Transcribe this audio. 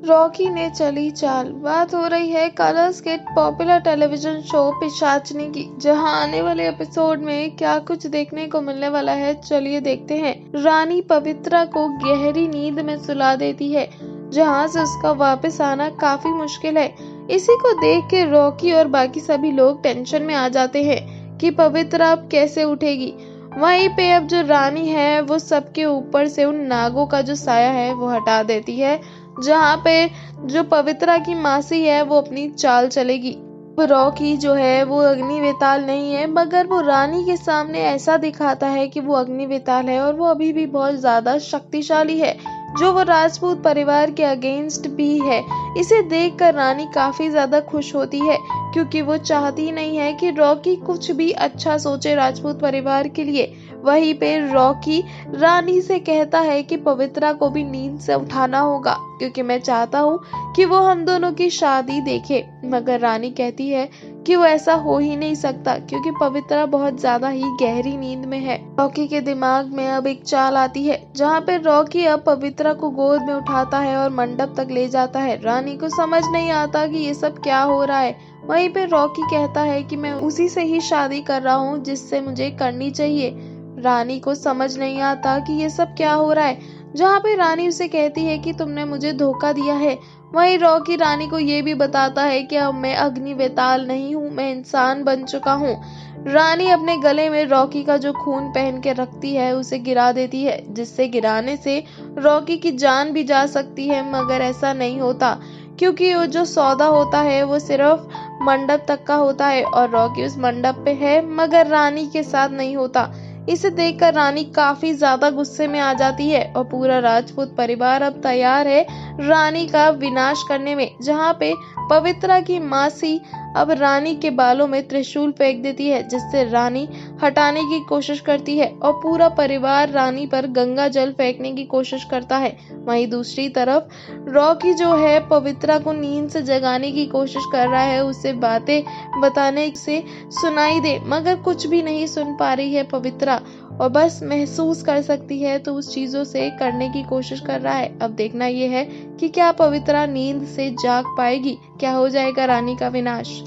Rocky ने चली चाल। बात हो रही है कलर्स के पॉपुलर टेलीविजन शो पिशाचनी की, जहां आने वाले एपिसोड में क्या कुछ देखने को मिलने वाला है, चलिए देखते हैं। रानी पवित्रा को गहरी नींद में सुला देती है, जहां से उसका वापस आना काफी मुश्किल है। इसी को देख के रॉकी और बाकी सभी लोग टेंशन में आ जाते हैं कि पवित्रा अब कैसे उठेगी। वहीं पे अब जो रानी है वो सबके ऊपर से उन नागों का जो साया है वो हटा देती है, जहाँ पे जो पवित्रा की मासी है वो अपनी चाल चलेगी। रॉकी जो है वो अग्नि वेताल नहीं है, मगर वो रानी के सामने ऐसा दिखाता है कि वो अग्नि वेताल है और वो अभी भी बहुत ज्यादा शक्तिशाली है, जो वो राजपूत परिवार के अगेंस्ट भी है। इसे देखकर रानी काफी ज्यादा खुश होती है, क्योंकि वो चाहती नहीं है कि रॉकी कुछ भी अच्छा सोचे राजपूत परिवार के लिए। वहीं पे रॉकी रानी से कहता है कि पवित्रा को भी नींद से उठाना होगा, क्योंकि मैं चाहता हूँ कि वो हम दोनों की शादी देखे। मगर रानी कहती है कि वो ऐसा हो ही नहीं सकता, क्योंकि पवित्रा बहुत ज्यादा ही गहरी नींद में है। रॉकी के दिमाग में अब एक चाल आती है, जहाँ पे रॉकी अब पवित्रा को गोद में उठाता है और मंडप तक ले जाता है। रानी को समझ नहीं आता कि ये सब क्या हो रहा है। वहीं पे रॉकी कहता है कि मैं उसी से ही शादी कर रहा हूँ जिससे मुझे करनी चाहिए। रानी को समझ नहीं आता कि ये सब क्या हो रहा है, जहाँ पे रानी उसे कहती है कि तुमने मुझे धोखा दिया है। वहीं रॉकी रानी को ये भी बताता है कि अब मैं अग्नि वेताल नहीं हूँ, मैं इंसान बन चुका हूँ। रानी अपने गले में रॉकी का जो खून पहन के रखती है उसे गिरा देती है, जिससे गिराने से रॉकी की जान भी जा सकती है। मगर ऐसा नहीं होता, क्योंकि वो जो सौदा होता है वो सिर्फ मंडप तक का होता है और रॉकी उस मंडप पे है, मगर रानी के साथ नहीं होता। इसे देखकर रानी काफी ज्यादा गुस्से में आ जाती है और पूरा राजपूत परिवार अब तैयार है रानी का विनाश करने में। जहाँ पे पवित्रा की मासी अब रानी के बालों में त्रिशूल फेंक देती है, जिससे रानी हटाने की कोशिश करती है और पूरा परिवार रानी पर गंगा जल फेंकने की कोशिश करता है। वहीं दूसरी तरफ रॉकी जो है पवित्रा को नींद से जगाने की कोशिश कर रहा है, उसे बातें बताने से सुनाई दे, मगर कुछ भी नहीं सुन पा रही है पवित्रा, और बस महसूस कर सकती है तो उस चीजों से करने की कोशिश कर रहा है। अब देखना यह है कि क्या पवित्रा नींद से जाग पाएगी, क्या हो जाएगा रानी का विनाश।